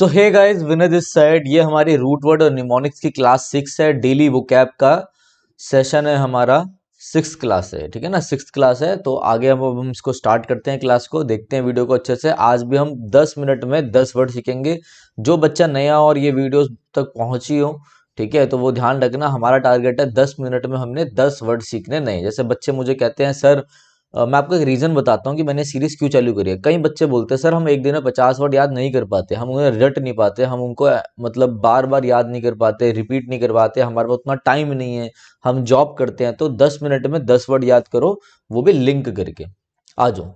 तो hey guys, विनर this side. ये हमारी रूट वर्ड और निमोनिक्स की क्लास 6 है। डेली वोकैब का सेशन है हमारा। 6th क्लास है, ठीक है ना। 6th क्लास है तो आगे हम इसको स्टार्ट करते हैं। क्लास को देखते हैं, वीडियो को अच्छे से। आज भी हम 10 मिनट में 10 वर्ड सीखेंगे। जो बच्चा नया और ये वीडियो तक पहुंची हो, ठीक है, तो वो ध्यान रखना। हमारा टारगेट है 10 मिनट में हमने 10 वर्ड सीखने नहीं। जैसे बच्चे मुझे कहते हैं सर, मैं आपको एक रीजन बताता हूँ कि मैंने सीरीज क्यों चालू करी है। कई बच्चे बोलते हैं सर हम एक दिन में 50 वर्ड याद नहीं कर पाते, हम उन्हें रट नहीं पाते, हम उनको मतलब बार बार याद नहीं कर पाते, रिपीट नहीं कर पाते, हमारे पास उतना टाइम नहीं है, हम जॉब करते हैं। तो 10 मिनट में 10 वर्ड याद करो, वो भी लिंक करके। आ जाओ।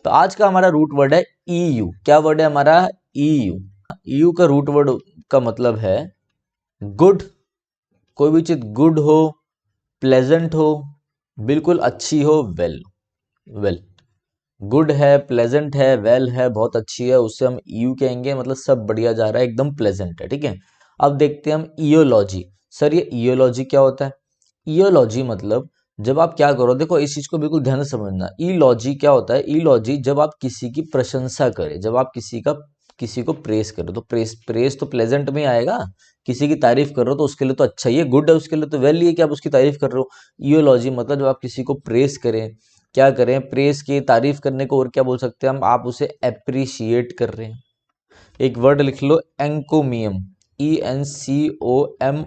तो आज का हमारा रूट वर्ड है ईयू। क्या वर्ड है हमारा? ईयू। ईयू का रूट वर्ड का मतलब है गुड। कोई भी चीज गुड हो, प्लेजेंट हो, बिल्कुल अच्छी हो, वेल। गुड है, प्लेजेंट है, वेल है, बहुत अच्छी है, उससे हम यू कहेंगे। मतलब सब बढ़िया जा रहा है, एकदम प्लेजेंट है, ठीक है। अब देखते हैं हम ईयोलॉजी। सर ये ईयोलॉजी क्या होता है? ईयोलॉजी मतलब जब आप क्या करो, देखो इस चीज को बिल्कुल ध्यान से समझना। ईलॉजी क्या होता है? ईलॉजी जब आप किसी की प्रशंसा करें, जब आप किसी को प्रेस करो, तो प्रेस तो प्लेजेंट में आएगा। किसी की तारीफ कर रहे हो तो उसके लिए तो अच्छा ही है, गुड है, उसके लिए तो वेल ही है कि आप उसकी तारीफ कर रहे हो। ईयोलॉजी मतलब जब आप किसी को प्रेस करें, क्या करें, प्रेस की तारीफ करने को और क्या बोल सकते हैं हम, आप उसे अप्रिशिएट कर रहे हैं। एक वर्ड लिख लो, एंकोमियम। ENCOMIUM,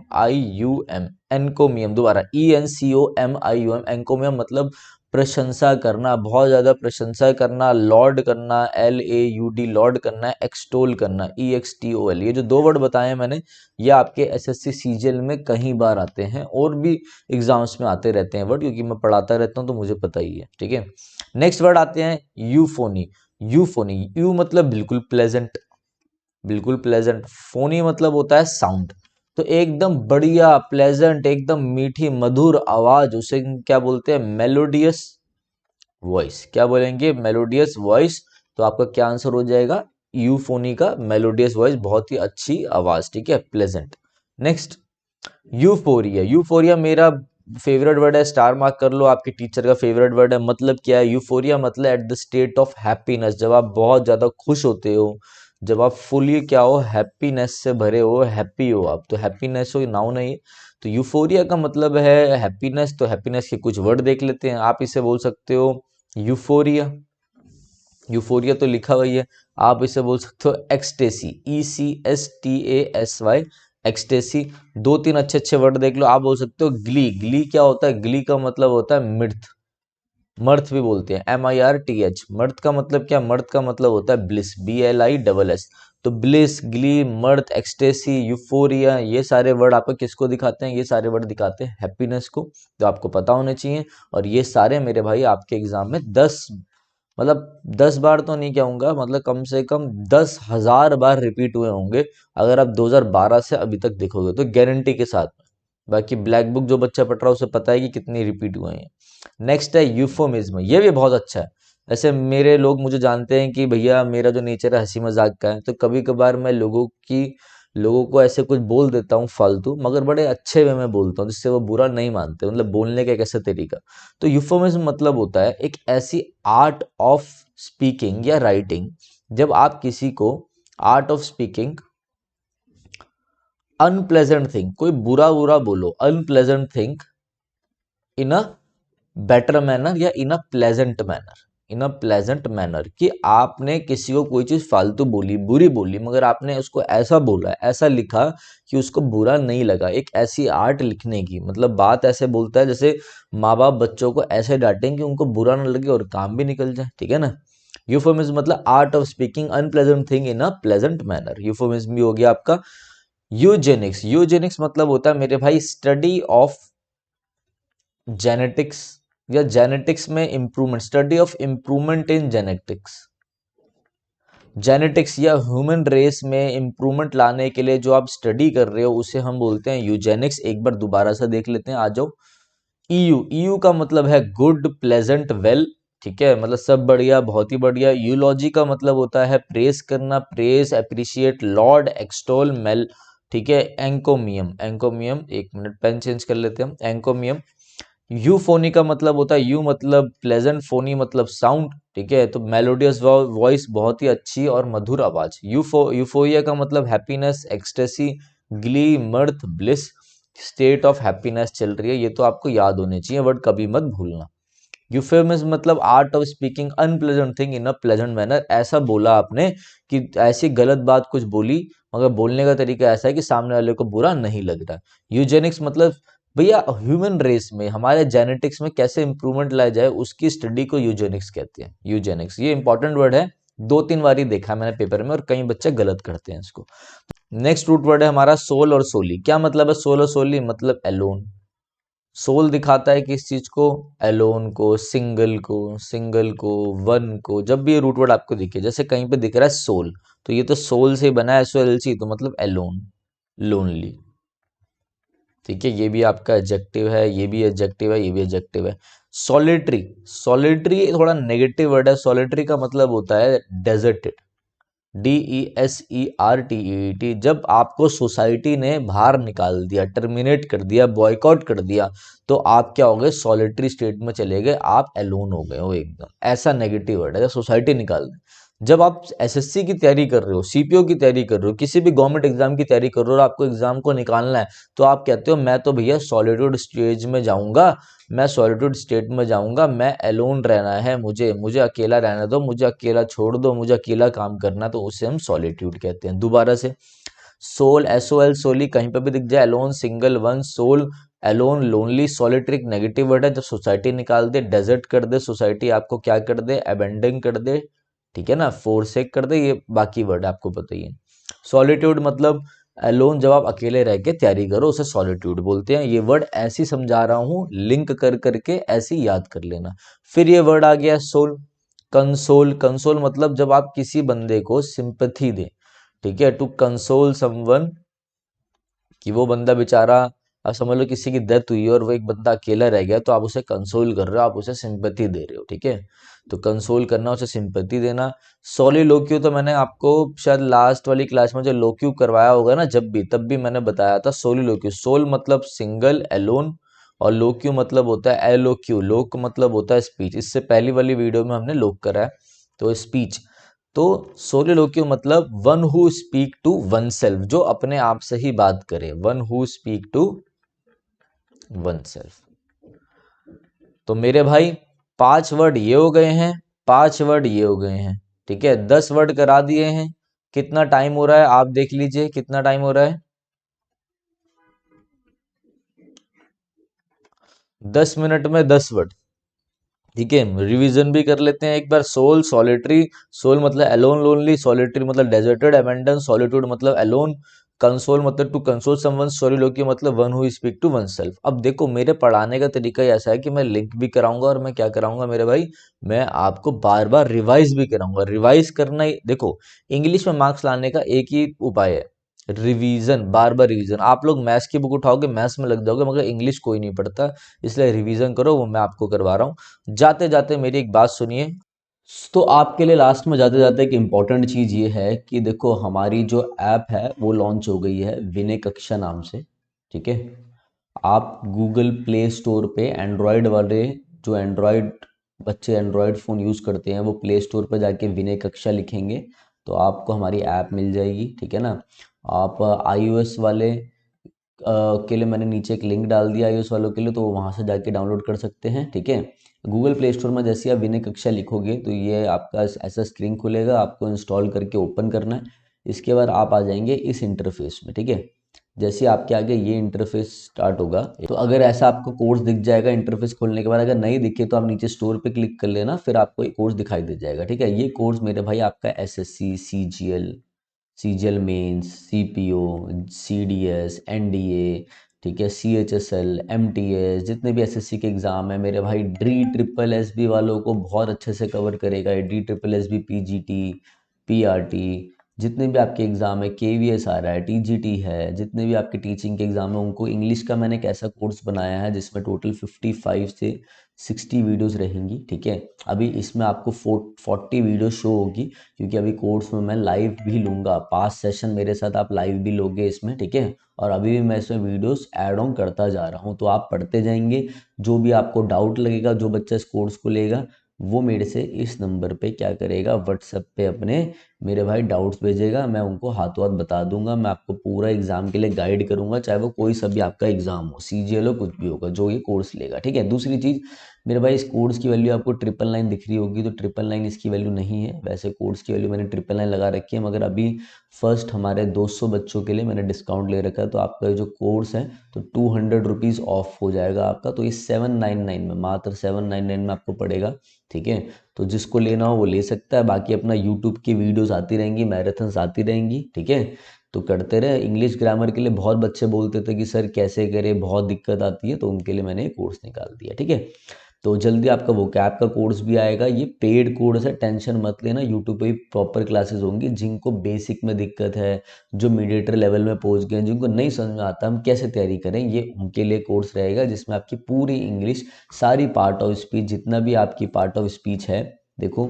एंकोमियम। दोबारा ENCOMIUM, एंकोमियम मतलब प्रशंसा करना, बहुत ज्यादा प्रशंसा करना, लॉर्ड करना, LAUD लॉर्ड करना, एक्सटोल करना, EXTOL। ये जो दो वर्ड बताए हैं मैंने, ये आपके SSC CGL में कई बार आते हैं और भी एग्जाम्स में आते रहते हैं वर्ड, क्योंकि मैं पढ़ाता रहता हूँ तो मुझे पता ही है, ठीक है। नेक्स्ट वर्ड आते हैं यूफोनी। यूफोनी, यू मतलब बिल्कुल प्लेजेंट, बिल्कुल प्लेजेंट। फोनी मतलब होता है साउंड। तो एकदम बढ़िया प्लेजेंट, एकदम मीठी मधुर आवाज, उसे क्या बोलते हैं? Melodious voice. क्या बोलेंगे? Melodious voice. तो आपका क्या आंसर हो जाएगा? यूफोनी का मेलोडियस वॉइस, बहुत ही अच्छी आवाज, ठीक है, प्लेजेंट। Next, euphoria. यूफोरिया मेरा फेवरेट वर्ड है, स्टार मार्क कर लो। आपके टीचर का फेवरेट वर्ड है। मतलब क्या है? यूफोरिया मतलब at the state of happiness, जब आप बहुत ज्यादा खुश होते हो, जब आप फुली क्या हो, हैप्पीनेस से भरे हो, हैप्पी हो आप। तो हैप्पीनेस हो, नाउन है ये। तो यूफोरिया का मतलब है हैप्पीनेस। तो हैप्पीनेस के कुछ वर्ड देख लेते हैं। आप इसे बोल सकते हो यूफोरिया। यूफोरिया तो लिखा हुआ ही है। आप इसे बोल सकते हो एक्सटेसी, ECSTASY, एक्सटेसी। दो तीन अच्छे अच्छे वर्ड देख लो। आप बोल सकते हो ग्ली। ग्ली क्या होता है? ग्ली का मतलब होता है मिर्थ। मर्थ भी बोलते हैं, MIRTH। मर्थ का मतलब क्या? मर्थ का मतलब होता है ब्लिस, BLISS। तो ब्लिस, ग्ली, मर्थ, एक्सटेसी, यूफोरिया, ये सारे वर्ड आपको किसको दिखाते हैं? ये सारे वर्ड दिखाते हैं हैप्पीनेस को। तो आपको पता होने चाहिए। और ये सारे मेरे भाई आपके एग्जाम में 10, मतलब 10 बार तो नहीं कहूंगा, मतलब कम से कम 10,000 बार रिपीट हुए होंगे अगर आप 2012 से अभी तक देखोगे तो, गारंटी के साथ। बाकी ब्लैक बुक जो बच्चा पढ़ रहा है उसे पता है कि कितनी रिपीट हुए हैं। नेक्स्ट है यूफोमिज्म। ये भी बहुत अच्छा है। ऐसे मेरे लोग मुझे जानते हैं कि भैया मेरा जो नेचर है हंसी मजाक का है, तो कभी कभार मैं लोगों को ऐसे कुछ बोल देता हूँ फालतू, मगर बड़े अच्छे वे में बोलता हूँ जिससे वो बुरा नहीं मानते। मतलब बोलने का एक ऐसा तरीका। तो यूफोमिज्म मतलब होता है एक ऐसी आर्ट ऑफ स्पीकिंग या राइटिंग, जब आप किसी को, art of speaking unpleasant thing, कोई बुरा बुरा बोलो, unpleasant thing in a better manner या in a pleasant manner, in a pleasant manner. कि आपने किसी को कोई चीज फालतू बोली, बुरी बोली, मगर आपने उसको ऐसा बोला, ऐसा लिखा कि उसको बुरा नहीं लगा। एक ऐसी आर्ट लिखने की, मतलब बात ऐसे बोलता है जैसे माँ बाप बच्चों को ऐसे डांटें कि उनको बुरा ना लगे और काम भी निकल जाए, ठीक है ना। यूफोमिज्म मतलब art of speaking unpleasant thing in a pleasant manner. Euphemism भी हो गया आपका। यूजेनिक्स। यूजेनिक्स मतलब होता है मेरे भाई स्टडी ऑफ जेनेटिक्स, या जेनेटिक्स में improvement, study of improvement in genetics. Genetics या ह्यूमन रेस में इंप्रूवमेंट लाने के लिए जो आप स्टडी कर रहे हो उसे हम बोलते हैं यूजेनिक्स। एक बार दोबारा से देख लेते हैं, आ जाओ। ईयू। ईयू का मतलब है गुड, प्लेजेंट, वेल, ठीक है, मतलब सब बढ़िया, बहुत ही बढ़िया। यूलॉजी का मतलब होता है प्रेस करना, प्रेस, अप्रिशिएट, लॉर्ड, एक्सटोल, मेल, ठीक है। एंकोमियम। एंकोमियम, एक मिनट पेन चेंज कर लेते हैं हम। एंकोमियम। यूफोनी का मतलब होता है, यू मतलब प्लेजेंट, फोनी मतलब साउंड, ठीक है। तो मेलोडियस वॉइस, बहुत ही अच्छी और मधुर आवाज। यूफोरिया का मतलब happiness, ecstasy, Glee, मर्थ, bliss, state of happiness चल रही है, ये तो आपको याद होने चाहिए, वर्ड कभी मत भूलना। यूफेमिज्म मतलब art of speaking unpleasant thing in a pleasant manner, ऐसा बोला आपने कि ऐसी गलत बात कुछ बोली मगर बोलने का तरीका ऐसा है कि सामने वाले को बुरा नहीं लग रहा। यूजेनिक्स मतलब भैया ह्यूमन रेस में, हमारे जेनेटिक्स में कैसे इंप्रूवमेंट लाया जाए उसकी स्टडी को यूजेनिक्स कहते हैं। यूजेनिक्स ये इंपॉर्टेंट वर्ड है, 2-3 बार ही देखा है मैंने पेपर में और कई बच्चे गलत करते हैं इसको। नेक्स्ट रूट वर्ड है हमारा सोल और सोली। क्या मतलब है सोल और सोली? मतलब एलोन। सोल दिखाता है किस चीज को? एलोन को, सिंगल को, वन को। जब भी ये रूट वर्ड आपको दिखे, जैसे कहीं पे दिख रहा है सोल, तो ये तो सोल से बना है, SOLC, तो मतलब एलोन, लोनली। ठीक है, ये भी आपका एडजेक्टिव है, ये भी एडजेक्टिव है, ये भी एडजेक्टिव है। सॉलिटरी, सॉलिटरी थोड़ा नेगेटिव वर्ड है। सॉलिटरी का मतलब होता है डेजर्टेड, DESERTED। जब आपको सोसाइटी ने बाहर निकाल दिया, टर्मिनेट कर दिया, बॉयकॉट कर दिया, तो आप क्या हो गए? सॉलिटरी स्टेट में चले गए, आप एलोन हो गए हो एकदम। ऐसा नेगेटिव वर्ड है जब सोसाइटी निकाल दे। जब आप SSC की तैयारी कर रहे हो, CPO की तैयारी कर रहे हो, किसी भी गवर्नमेंट एग्जाम की तैयारी कर रहे हो और आपको एग्जाम को निकालना है, तो आप कहते हो मैं तो भैया सॉलिट्यूड स्टेज में जाऊंगा, मैं सॉलिट्यूड स्टेट में जाऊंगा, मैं एलोन रहना है, मुझे मुझे अकेला रहने दो, मुझे अकेला छोड़ दो, मुझे अकेला काम करना, तो उसे हम सॉलिट्यूड कहते हैं। दोबारा से, सोल, SOL, सोली, कहीं पर भी दिख जाए, alone, single, one, sole, alone, lonely. Solitary एक नेगेटिव वर्ड है, जब सोसाइटी निकाल दे, डेजर्ट कर दे, सोसाइटी आपको क्या कर दे? अबेंडन कर दे, ठीक है ना, फोरसेक कर दे, ये बाकी वर्ड आपको पता ही है। सॉलिट्यूड मतलब अलोन, जब आप अकेले रह के तैयारी करो उसे सॉलिट्यूड बोलते हैं। ये वर्ड ऐसी समझा रहा हूं, लिंक कर करके ऐसी याद कर लेना। फिर ये वर्ड आ गया सोल, कंसोल। कंसोल मतलब जब आप किसी बंदे को सिंपैथी दें, ठीक है, टू कंसोल समवन, कि वो बंदा बेचारा, अब समझ लो किसी की डेथ हुई है और वो एक बंदा अकेला रह गया, तो आप उसे कंसोल कर रहे हो, आप उसे सिंपैथी दे रहे हो, ठीक है। तो कंसोल करना, उसे सिंपैथी देना। सोलिलोक्यू तो मैंने आपको शायद लास्ट वाली क्लास में जो लोक्यू करवाया होगा ना, जब भी, तब भी मैंने बताया था सोलिलोक्यू। सोल मतलब सिंगल, एलोन, और लोक्यू मतलब होता है एलोक्यू। लोक मतलब होता है स्पीच, इससे पहली वाली वीडियो में हमने लोक करा है, तो स्पीच। तो सोलिलोक्यू मतलब one who speak to oneself, जो अपने आप से ही बात करे, one who speak to oneself. तो मेरे भाई 5 वर्ड ये हो गए हैं, 5 वर्ड ये हो गए हैं, ठीक है, 10 वर्ड करा दिए हैं। कितना टाइम हो रहा है आप देख लीजिए, कितना टाइम हो रहा है? 10 मिनट में 10 वर्ड, ठीक है। रिवीजन भी कर लेते हैं एक बार। सोल, सॉलिटरी, सोल मतलब एलोन, लोनली, सॉलिटरी मतलब डेजर्टेड, अबैंडन, सॉलिट्यूड मतलब एलोन, कंसोल मतलब टू कंसोल समवन, सोलिलोक्यू मतलब one who speak to oneself. अब देखो मेरे पढ़ाने का तरीका ही ऐसा है कि मैं लिंक भी कराऊंगा और मैं क्या कराऊंगा मेरे भाई, मैं आपको बार बार रिवाइज भी कराऊंगा। रिवाइज करना ही, देखो इंग्लिश में मार्क्स लाने का एक ही उपाय है, रिवीजन, बार बार रिवीजन। आप लोग मैथ्स की बुक उठाओगे, मैथ्स में लग जाओगे, मगर इंग्लिश कोई नहीं पढ़ता, इसलिए रिवीजन करो, वो मैं आपको करवा रहा हूँ। जाते जाते मेरी एक बात सुनिए। तो आपके लिए लास्ट में जाते जाते एक इम्पॉर्टेंट चीज़ ये है कि देखो हमारी जो ऐप है वो लॉन्च हो गई है विनय कक्षा नाम से, ठीक है। आप गूगल प्ले स्टोर पे एंड्रॉयड वाले, जो एंड्रॉयड बच्चे एंड्रॉयड फ़ोन यूज़ करते हैं, वो प्ले स्टोर पर जाके विनय कक्षा लिखेंगे तो आपको हमारी ऐप मिल जाएगी, ठीक है ना। आप iOS वाले के लिए मैंने नीचे एक लिंक डाल दिया iOS वालों के लिए, तो वो वहाँ से जाके डाउनलोड कर सकते हैं, ठीक है। गूगल प्ले स्टोर में जैसे आप विनय कक्षा लिखोगे तो ये आपका ऐसा स्क्रीन खुलेगा, आपको इंस्टॉल करके ओपन करना है। इसके बाद आप आ जाएंगे इस इंटरफेस में, ठीक है। जैसे आपके आगे ये इंटरफेस स्टार्ट होगा, तो अगर ऐसा आपको कोर्स दिख जाएगा इंटरफेस खोलने के बाद, अगर नहीं दिखे तो आप नीचे स्टोर पे क्लिक कर लेना, फिर आपको एक कोर्स दिखाई दे जाएगा, ठीक है। ये कोर्स मेरे भाई आपका SSC, CGL mains, CPO, CDS, NDA, ठीक है, CHSL, MTS, जितने भी SSC के एग्ज़ाम है मेरे भाई, DSSS वालों को बहुत अच्छे से कवर करेगा। DSSS, PGT, PRT, जितने भी आपके एग्ज़ाम है, KVS आ रहा है, TGT है, जितने भी आपके टीचिंग के एग्ज़ाम है उनको इंग्लिश का मैंने एक ऐसा कोर्स बनाया है जिसमें टोटल 55 से 60 वीडियोस रहेंगी, ठीक है। अभी इसमें आपको 40 वीडियो शो होगी, क्योंकि अभी कोर्स में मैं लाइव भी लूँगा, 5 सेशन मेरे साथ आप लाइव भी लोगे इसमें, ठीक है। और अभी भी मैं इसमें वीडियोस ऐड ऑन करता जा रहा हूँ, तो आप पढ़ते जाएंगे। जो भी आपको डाउट लगेगा, जो बच्चा इस कोर्स को लेगा, वो मेरे से इस नंबर पे क्या करेगा, व्हाट्सएप पे अपने मेरे भाई डाउट्स भेजेगा, मैं उनको हाथों हाथ बता दूंगा, मैं आपको पूरा एग्जाम के लिए गाइड करूंगा, चाहे वो कोई सा भी आपका एग्जाम हो, सीजीएल हो, कुछ भी होगा जो ये कोर्स लेगा, ठीक है। दूसरी चीज़ मेरे भाई, इस कोर्स की वैल्यू आपको 999 दिख रही होगी, तो 999 इसकी वैल्यू नहीं है, वैसे कोर्स की वैल्यू मैंने 999 लगा रखी है, मगर अभी फर्स्ट हमारे 200 बच्चों के लिए मैंने डिस्काउंट ले रखा है, तो आपका जो कोर्स है तो 200 रुपीज़ ऑफ हो जाएगा आपका, तो ये 799 में, मात्र 799 में आपको पड़ेगा, ठीक है। तो जिसको लेना हो वो ले सकता है, बाकी अपना यूट्यूब की वीडियोस आती रहेंगी, मैराथन्स आती रहेंगी, ठीक है। तो करते रहे। इंग्लिश ग्रामर के लिए बहुत बच्चे बोलते थे कि सर कैसे करें, बहुत दिक्कत आती है, तो उनके लिए मैंने कोर्स निकाल दिया, ठीक है। तो जल्दी आपका वोकैब का कोर्स भी आएगा, ये पेड कोर्स है, टेंशन मत लेना, यूट्यूब पे भी प्रॉपर क्लासेस होंगी। जिनको बेसिक में दिक्कत है, जो मीडिएटर लेवल में पहुंच गए हैं, जिनको नहीं समझ में आता हम कैसे तैयारी करें, ये उनके लिए कोर्स रहेगा, जिसमें आपकी पूरी इंग्लिश, सारी पार्ट ऑफ स्पीच, जितना भी आपकी पार्ट ऑफ स्पीच है, देखो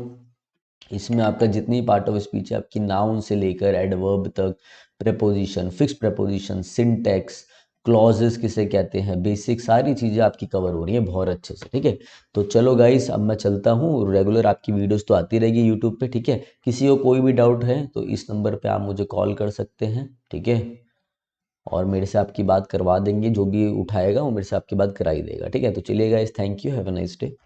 इसमें आपका जितनी पार्ट ऑफ स्पीच है, आपकी नाउन से लेकर एडवर्ब तक, preposition, fix preposition, syntax, clauses किसे कहते हैं, बेसिक सारी चीज़ें आपकी कवर हो रही हैं बहुत अच्छे से, ठीक है। तो चलो गाइस, अब मैं चलता हूँ, रेगुलर आपकी वीडियोस तो आती रहेगी यूट्यूब पे, ठीक है। किसी को कोई भी डाउट है तो इस नंबर पे आप मुझे कॉल कर सकते हैं, ठीक है। और मेरे से आपकी बात करवा देंगे, जो भी उठाएगा वो मेरे से आपकी बात करा ही देगा, ठीक है। तो चलिए guys, thank you, have a nice day.